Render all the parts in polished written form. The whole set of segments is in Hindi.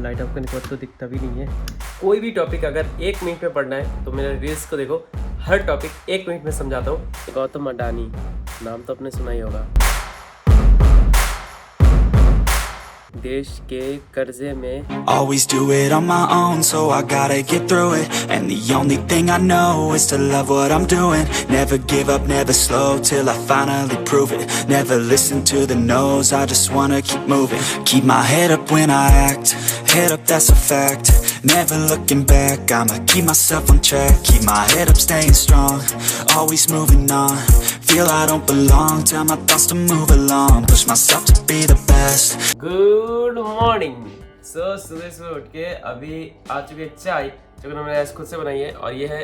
लाइट ऑफ करने के बाद तो दिखता भी नहीं है। कोई भी टॉपिक अगर 1 मिनट में पढ़ना है तो मेरे रील्स को देखो, हर टॉपिक 1 मिनट में समझाता हूँ। गौतम अडानी, नाम तो आपने सुना ही होगा। देश के कर्जे में Always do it on my own, so I gotta get through it. And the only thing I know is to love what I'm doing. Never give up, never slow, till I finally prove it. Never listen to the no's, I just wanna keep moving. Keep my head up when I act, head up, that's a fact. Never looking back, I'ma keep myself on track. Keep my head up, staying strong, always moving on. Feel I don't belong, tell my thoughts to move along. Push myself to be the best. Good morning. सुबह सुबह उठ के अभी आ चुकी है चाय, जो कि मैंने खुद से बनाई है, और ये है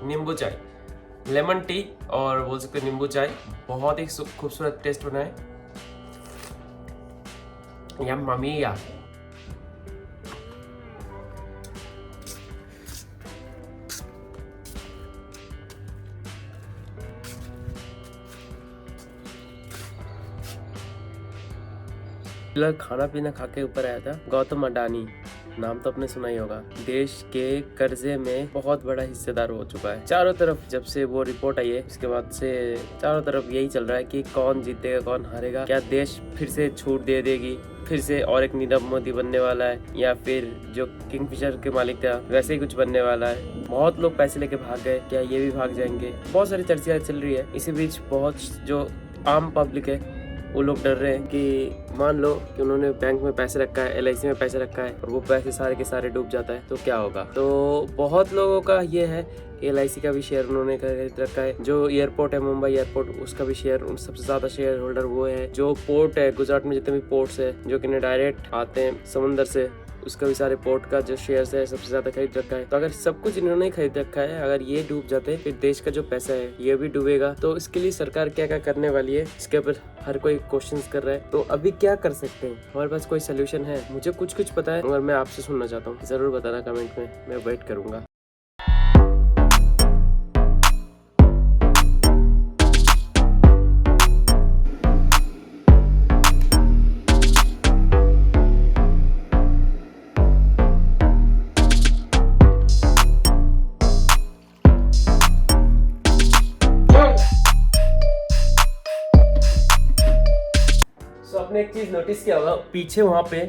नींबू चाय, लेमन टी, और बोल सकते हैं नींबू चाय। बहुत ही खूबसूरत टेस्ट बना है, यम मम्मी यार। खाना पीना खा के ऊपर आया था। गौतम अडानी, नाम तो आपने सुना ही होगा, देश के कर्जे में बहुत बड़ा हिस्सेदार हो चुका है। चारों तरफ जब से वो रिपोर्ट आई है उसके बाद से चारों तरफ यही चल रहा है कि कौन जीतेगा कौन हारेगा, क्या देश फिर से छूट दे देगी, फिर से और एक नीरव मोदी बनने वाला है, या फिर जो किंगफिशर के मालिक था वैसे ही कुछ बनने वाला है। बहुत लोग पैसे लेके भाग गए, क्या ये भी भाग जाएंगे? बहुत सारी चर्चा चल रही है। इसी बीच बहुत जो आम पब्लिक है वो लोग डर रहे हैं कि मान लो कि उन्होंने बैंक में पैसे रखा है, LIC में पैसे रखा है, और वो पैसे सारे के सारे डूब जाता है तो क्या होगा। तो बहुत लोगों का ये है कि LIC का भी शेयर उन्होंने खरीद रखा है। जो एयरपोर्ट है, मुंबई एयरपोर्ट, उसका भी शेयर, सबसे ज्यादा शेयर होल्डर वो है। जो पोर्ट है, गुजरात में जितने भी पोर्ट्स है जो कि डायरेक्ट आते हैं समुंदर से, उसका भी सारे पोर्ट का जो शेयर्स है सबसे ज्यादा खरीद रखा है। तो अगर सब कुछ इन्होंने खरीद रखा है, अगर ये डूब जाते हैं, फिर देश का जो पैसा है ये भी डूबेगा। तो इसके लिए सरकार क्या क्या करने वाली है, इसके ऊपर हर कोई क्वेश्चंस कर रहा है। तो अभी क्या कर सकते हैं? हमारे पास कोई सोल्यूशन है? मुझे कुछ पता है, मगर मैं आपसे सुनना चाहता हूँ। जरूर बताना कमेंट में, मैं वेट करूंगा। आपने एक चीज नोटिस किया होगा, पीछे वहां पे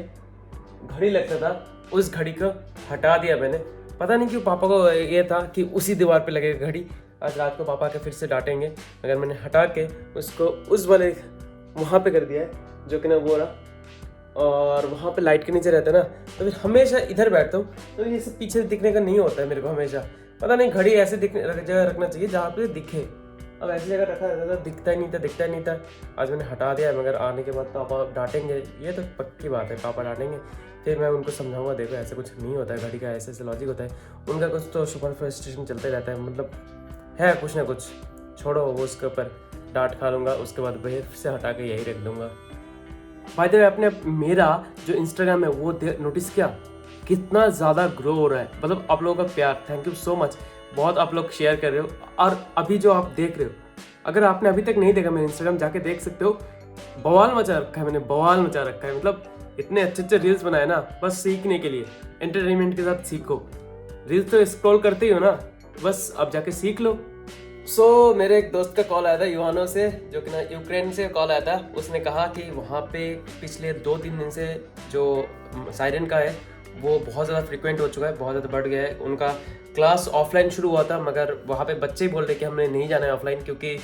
घड़ी लगता था, उस घड़ी को हटा दिया मैंने। पता नहीं क्यों, पापा को ये था कि उसी दीवार पे लगेगा घड़ी। आज रात को पापा के फिर से डांटेंगे, मगर मैंने हटा के उसको उस वाले वहां पे कर दिया है, जो कि ना वो रहा। और वहां पे लाइट के नीचे रहता है ना, तो फिर हमेशा इधर बैठता हूँ, तो ये सब पीछे दिखने का नहीं होता है मेरे को हमेशा। पता नहीं, घड़ी ऐसे जगह रखना चाहिए जहाँ पे दिखे। अब ऐसी जगह रखा रहता था, दिखता ही नहीं था। आज मैंने हटा दिया, मगर आने के बाद पापा डांटेंगे, ये तो पक्की बात है, पापा डांटेंगे। फिर मैं उनको समझाऊंगा, देखो ऐसे कुछ नहीं होता है, घड़ी का ऐसे लॉजिक होता है। उनका कुछ तो सुपर फ्रस्ट्रेशन चलते रहता है, मतलब है कुछ ना कुछ। छोड़ो, वो उसके ऊपर डांट खा लूँगा, उसके बाद फिर से हटा के यही रख दूँगा। भाई देखो, आपने मेरा जो इंस्टाग्राम है वो नोटिस किया कितना ज़्यादा ग्रो हो रहा है। मतलब आप लोगों का प्यार, थैंक यू सो मच। बहुत आप लोग शेयर कर रहे हो, और अभी जो आप देख रहे हो, अगर आपने अभी तक नहीं देखा, मेरे इंस्टाग्राम जाके देख सकते हो। बवाल मचा रखा है मैंने, बवाल मचा रखा है। मतलब इतने अच्छे रील्स बनाए ना, बस सीखने के लिए, एंटरटेनमेंट के साथ सीखो। रील्स तो स्क्रॉल करते ही हो ना, बस अब जाके सीख लो। मेरे एक दोस्त का कॉल आया था युवानों से, जो कि ना यूक्रेन से कॉल आया था। उसने कहा कि वहाँ पे पिछले 2-3 दिन से जो सायरन का है वो बहुत ज़्यादा फ्रिक्वेंट हो चुका है, बहुत ज़्यादा बढ़ गया है। उनका क्लास ऑफलाइन शुरू हुआ था, मगर वहाँ पे बच्चे ही बोल रहे कि हमने नहीं जाना है ऑफलाइन, क्योंकि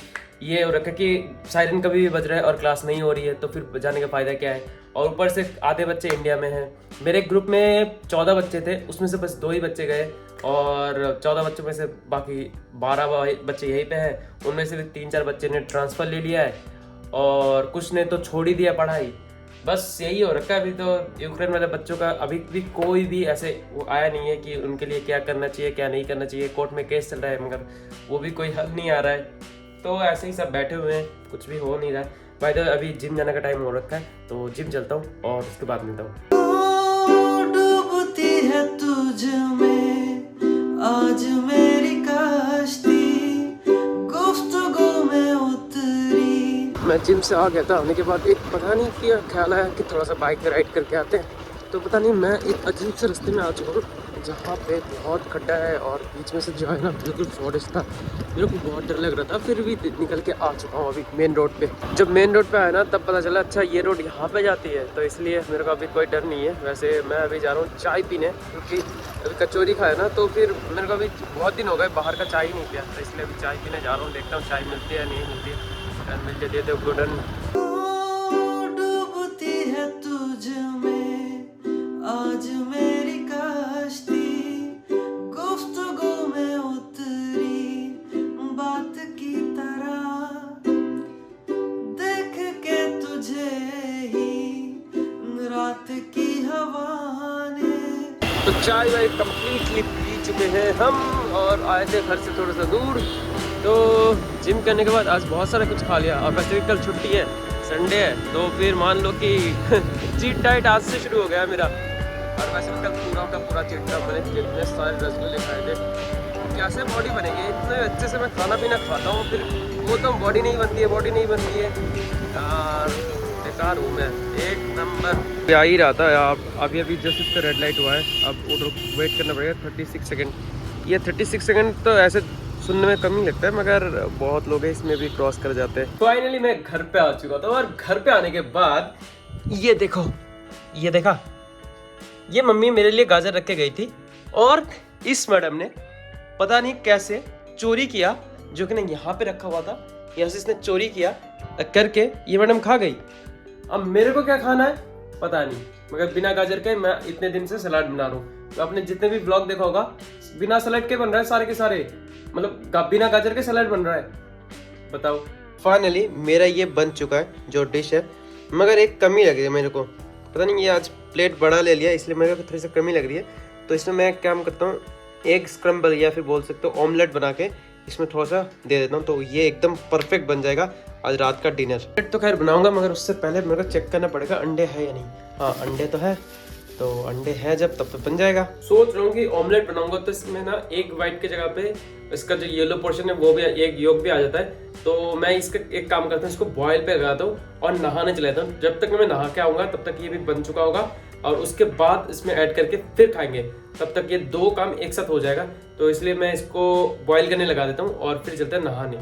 ये हो रखा कि सायरन कभी भी बज रहा है और क्लास नहीं हो रही है, तो फिर जाने का फ़ायदा क्या है। और ऊपर से आधे बच्चे इंडिया में हैं। मेरे ग्रुप में 14 बच्चे थे, उसमें से बस 2 ही बच्चे गए, और 14 बच्चों में से बाकी 12 बच्चे यहीं पे हैं। उनमें से भी 3-4 बच्चे ने ट्रांसफ़र ले लिया है, और कुछ ने तो छोड़ ही दिया पढ़ाई। बस यही हो रखा है अभी तो। यूक्रेन वाले बच्चों का अभी भी कोई भी ऐसे वो आया नहीं है कि उनके लिए क्या करना चाहिए क्या नहीं करना चाहिए। कोर्ट में केस चल रहा है, मगर वो भी कोई हल नहीं आ रहा है। तो ऐसे ही सब बैठे हुए हैं, कुछ भी हो नहीं रहा है। भाई तो अभी जिम जाने का टाइम हो रखा है, तो जिम चलता हूँ और उसके बाद मिलता हूँ। डूबती है तुझ में आज मेरी कश्ती, गुफ्तगू में उतरी। मैं जिम से आ गया था, आने के बाद एक पता नहीं क्या ख्याल आया कि थोड़ा सा बाइक राइड करके आते हैं। तो पता नहीं मैं एक अजीब से रास्ते में आ चुका हूँ जहाँ पे बहुत खड्डा है और बीच में से जो है ना बिल्कुल फॉरेस्ट था। मेरे को बहुत डर लग रहा था, फिर भी निकल के आ चुका हूँ अभी मेन रोड पे। जब मेन रोड पे आया ना तब पता चला अच्छा ये रोड यहाँ पे जाती है, तो इसलिए मेरे को अभी कोई डर नहीं है। वैसे मैं अभी जा रहा हूँ चाय पीने, क्योंकि अभी कचौरी खाया ना, तो फिर मेरे को अभी बहुत दिन हो गए बाहर का चाय ही नहीं पिया, तो इसलिए अभी चाय पीने जा रहा हूँ। देखता हूँ चाय मिलती है नहीं मिलती है, मिलते दे दो गुडन। आज मेरी कश्ती गुफ्तगू में उतरी बात की तरह, देख के तुझे ही रात की हवा ने। तो चाय वाय कम्प्लीटली पी चुके हैं हम और आए थे घर से थोड़ा सा दूर। तो जिम करने के बाद आज बहुत सारा कुछ खा लिया और वैसे भी कल छुट्टी है, संडे है, तो फिर मान लो कि चीट डाइट आज से शुरू हो गया मेरा। और वैसे भी कल पूरा का पूरा चीट था, मैंने जितने सारे रसगुल्ले खाए थे। कैसे बॉडी बनेगी, इतने अच्छे से मैं खाना पीना खाता हूँ, फिर वो तो बॉडी नहीं बनती है, बॉडी नहीं बनती है यार, बेकार हूँ मैं एक नंबर। आ ही रहा था आप अभी जस्ट इसका रेड लाइट हुआ है, अब वेट करना पड़ेगा 36 सेकेंड। ये 36 सेकेंड तो ऐसे सुनने में कम ही लगता है, मगर बहुत लोग हैं इसमें भी क्रॉस कर जाते हैं। फाइनली मैं घर पे आ चुका था और घर पे आने के बाद ये देखो, ये देखा, ये मम्मी मेरे लिए गाजर रख के गई थी और इस मैडम ने पता नहीं कैसे चोरी किया, जो कि ना यहाँ पे रखा हुआ था, यहाँ से इसने चोरी किया करके ये मैडम खा गई। अब मेरे को क्या खाना है पता नहीं, मगर बिना गाजर के मैं इतने दिन से सलाद बना रहा हूँ। तो आपने जितने भी ब्लॉग देखा होगा बिना सलाद के बन रहा है सारे के सारे, मतलब बिना गाजर के सलाद बन रहा है, बताओ। फाइनली मेरा ये बन चुका है जो डिश है, मगर एक कमी लग रही है मेरे को, पता नहीं ये आज प्लेट बड़ा ले लिया इसलिए मेरे को थोड़ी सी कमी लग रही है। तो इसमें मैं क्या करता हूँ, एग स्क्रम्बल या फिर बोल सकते हो ऑमलेट बना के इसमें थोड़ा सा दे देता हूँ, तो ये एकदम परफेक्ट बन जाएगा आज रात का डिनर। प्लेट तो खैर बनाऊंगा, मगर उससे पहले मेरे को चेक करना पड़ेगा अंडे है या नहीं। हाँ अंडे तो है, तो अंडे है जब तब तो बन जाएगा। सोच रहा हूँ कि ऑमलेट बनाऊंगा तो इसमें ना एग वाइट की जगह पे इसका जो येलो पोर्शन है वो भी, एग योग भी आ जाता है। तो मैं इसका एक काम करता हूँ, इसको बॉयल पे लगाता हूँ और नहाने चला जाता हूँ। जब तक मैं नहा के आऊँगा तब तक ये भी बन चुका होगा और उसके बाद इसमें ऐड करके फिर खाएंगे, तब तक ये दो काम एक साथ हो जाएगा। तो इसलिए मैं इसको बॉयल करने लगा देता हूँ और फिर चलते हैं नहाने।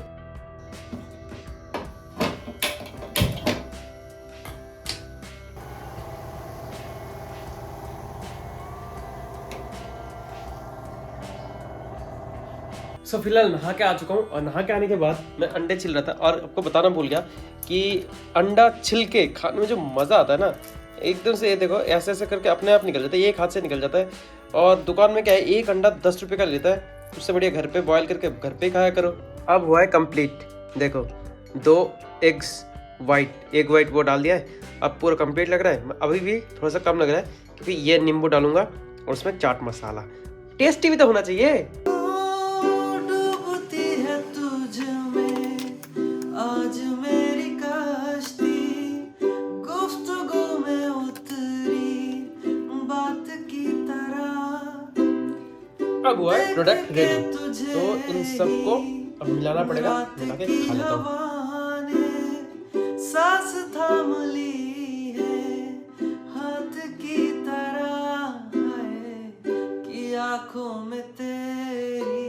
सो फिलहाल नहा के आ चुका हूँ और नहा के आने के बाद मैं अंडे छिल रहा था और आपको बताना भूल गया कि अंडा छिल के खाने में जो मज़ा आता है ना, एकदम से ये देखो ऐसे ऐसे करके अपने आप निकल जाता है, एक हाथ से निकल जाता है। और दुकान में क्या है, एक अंडा 10 रुपये का लेता है, उससे बढ़िया घर पे बॉयल करके घर पे खाया करो। अब हुआ है कंप्लीट, देखो 2 एग्स वाइट, एग वाइट वो डाल दिया है, अब पूरा कंप्लीट लग रहा है। अभी भी थोड़ा सा कम लग रहा है क्योंकि ये नींबू डालूंगा और उसमें चाट मसाला, टेस्टी भी तो होना चाहिए। आज मेरी कश्ती गुफ्तगू में उतरी बात की तरह। अब हुआ है प्रोडक्ट रेडी, तो इन सबको अब मिलाना पड़ेगा, मिला के खा लेता हूँ। सांस थाम ली है हाथ की तरह है कि आंखों में तेरी।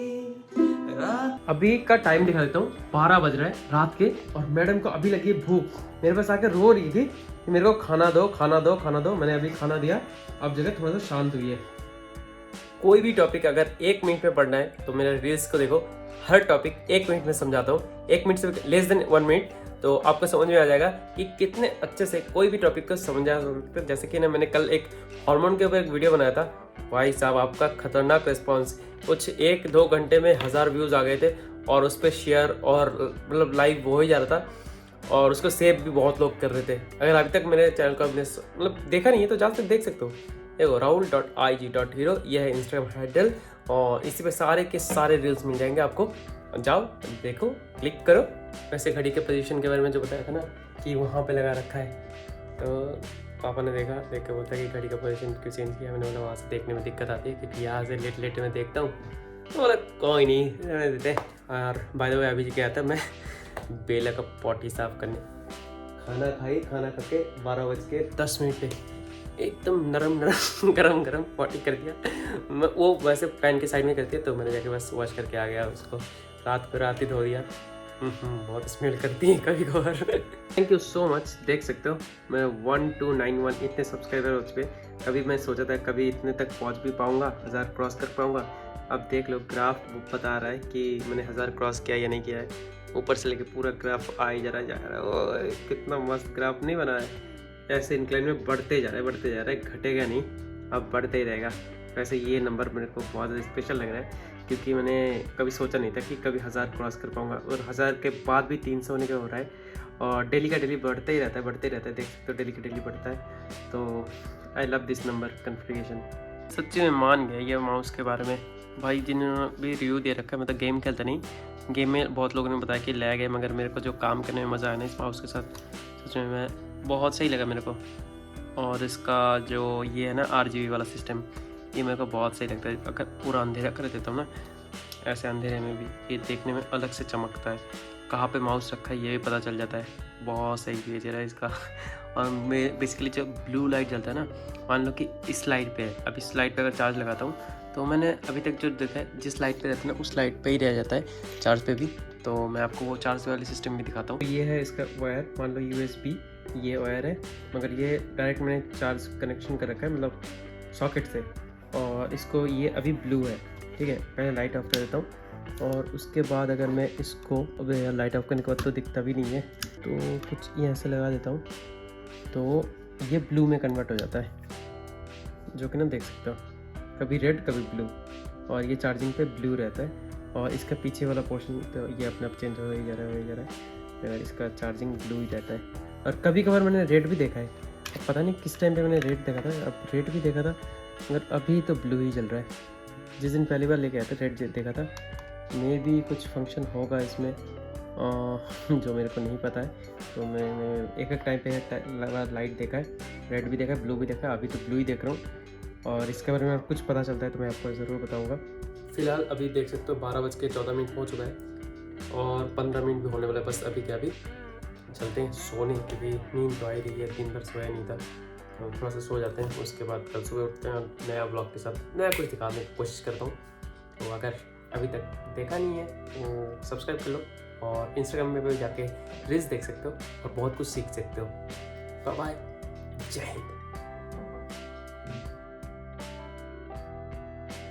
अभी का टाइम दिखा देता हूँ, 12 बज रहा है रात के और मैडम को अभी लगी भूख, मेरे पास आकर रो रही थी कि मेरे को खाना दो खाना दो खाना दो। मैंने अभी खाना दिया, अब जगह थोड़ा सा शांत हुई है। कोई भी टॉपिक अगर 1 मिनट में पढ़ना है तो मेरे रील्स को देखो, हर टॉपिक 1 मिनट में समझाता हूँ, 1 मिनट से लेस देन 1 मिनट, तो आपको समझ में आ जाएगा कि कितने अच्छे से कोई भी टॉपिक को समझा सकते हैं। जैसे कि ना मैंने कल एक हार्मोन के ऊपर एक वीडियो बनाया था, भाई साहब आपका खतरनाक रिस्पॉन्स, कुछ 1-2 घंटे में 1000 व्यूज़ आ गए थे और उस पर शेयर और मतलब लाइव हो ही जा रहा था और उसको सेव भी बहुत लोग कर रहे थे। अगर अभी तक मेरे चैनल को आपने मतलब देखा नहीं है तो जाकर देख सकते हो। देखो rahul.ig.hero यह है इंस्टाग्राम हैंडल और इसी पे सारे के सारे रील्स मिल जाएंगे आपको, जाओ देखो क्लिक करो। वैसे घड़ी के पोजीशन के बारे में जो बताया था ना कि वहाँ पे लगा रखा है, तो पापा ने देखा, देख के बोलता है कि घड़ी का पोजीशन क्यों चेंज किया। मैंने बोला वहाँ से देखने में दिक्कत आती है क्योंकि यहाँ से लेट लेट में देखता हूँ, तो बोला कोई नहीं रहने देते। और बाय द वे अभी गया था मैं बेला का पॉटी साफ करने, खाना खाई, खाना खा के 12:10 पे एकदम नरम नरम गरम गरम पॉटी कर दिया। मैं वो वैसे फैन के साइड में करती है, तो मैंने जाके बस वॉश करके आ गया उसको, रात ही धो दिया। बहुत स्मेल करती है कभी कभार। Thank you so much. देख सकते हो मैं 1291 इतने सब्सक्राइबर हो चुके। कभी मैं सोचा था कभी इतने तक पहुंच भी पाऊंगा, 1000 क्रॉस कर पाऊंगा। अब देख लो ग्राफ बता रहा है कि मैंने 1000 क्रॉस किया या नहीं किया है। ऊपर से लेके पूरा ग्राफ आ ही जा रहा है। ओए कितना मस्त ग्राफ नहीं बना है। ऐसे इंक्लाइन में बढ़ते जा रहा है, घटेगा नहीं, अब बढ़ते ही रहेगा। वैसे ये नंबर मेरे को बहुत ज़्यादा स्पेशल लग रहा है, क्योंकि मैंने कभी सोचा नहीं था कि कभी 1000 क्रॉस कर पाऊंगा, और 1000 के बाद भी 300 होने का हो रहा है, और डेली का डेली बढ़ते ही रहता है। देख सकते हो डेली का डेली बढ़ता है। तो I love this number configuration. सच्ची में मान गया ये माउस के बारे में। भाई जिन्होंने भी रिव्यू दे रखा है, मैं तो गेम खेलता नहीं, गेम में बहुत लोगों ने बताया कि लैग है, मगर मेरे को जो काम करने में मज़ा आया ना इस माउस के साथ, सच में मैं बहुत सही लगा मेरे को। और इसका जो ये है ना RGB वाला सिस्टम, ये मेरे को बहुत सही लगता है। अगर पूरा अंधेरा कर देता हूँ ना, ऐसे अंधेरे में भी ये देखने में अलग से चमकता है। कहाँ पे माउस रखा है ये भी पता चल जाता है। बहुत सही फीचर है इसका। और मैं बेसिकली जो ब्लू लाइट जलता है ना, मान लो कि इस लाइट पे है, अब इस लाइट पे अगर चार्ज लगाता हूँ, तो मैंने अभी तक जो देखा है जिस लाइट पे रहता है ना, उस लाइट पे ही रह जाता है चार्ज पे भी। तो मैं आपको वो चार्ज वाली सिस्टम भी दिखाता हूँ। ये है इसका वायर, मान लो USB ये वायर है, मगर ये डायरेक्ट मैंने चार्ज कनेक्शन कर रखा है, मतलब सॉकेट से। और इसको ये अभी ब्लू है, ठीक है। पहले लाइट ऑफ कर देता हूँ, और उसके बाद अगर मैं इसको, अब यार लाइट ऑफ करने के बाद तो दिखता भी नहीं है, तो कुछ ये ऐसे लगा देता हूँ, तो ये ब्लू में कन्वर्ट हो जाता है, जो कि ना देख सकते हो, कभी रेड कभी ब्लू। और ये चार्जिंग पे ब्लू रहता है, और इसका पीछे वाला पोर्शन तो ये अपने आप चेंज हो ही जा रहा है, इसका चार्जिंग ब्लू ही रहता है। और कभी कभार मैंने रेड भी देखा है, पता नहीं किस टाइम पे मैंने रेड देखा था, अब रेड भी देखा था, मगर अभी तो ब्लू ही चल रहा है। जिस दिन पहली बार लेके आया था रेड देखा था। मे भी कुछ फंक्शन होगा इसमें जो मेरे को नहीं पता है। तो मैंने एक टाइम पे लाइट देखा है, रेड भी देखा है, ब्लू भी देखा है, अभी तो ब्लू ही देख रहा हूँ। और इसके बारे में कुछ पता चलता है तो मैं आपको ज़रूर बताऊँगा। फिलहाल अभी देख सकते हो 12:14 हो चुका है, और 15 मिनट भी होने वाला है बस। अभी क्या अभी चलते हैं सोने, क्योंकि नींद तो आई रही है, दिन भर सोया नहीं था, तो थोड़ा सा सो जाते हैं। उसके बाद कल सुबह उठते हैं और नया ब्लॉग के साथ नया कुछ दिखाने की कोशिश करता हूँ। तो अगर अभी तक देखा नहीं है तो सब्सक्राइब कर लो, और इंस्टाग्राम में भी जाके रील्स देख सकते हो और बहुत कुछ सीख सकते हो। बाय बाय, जय हिंद।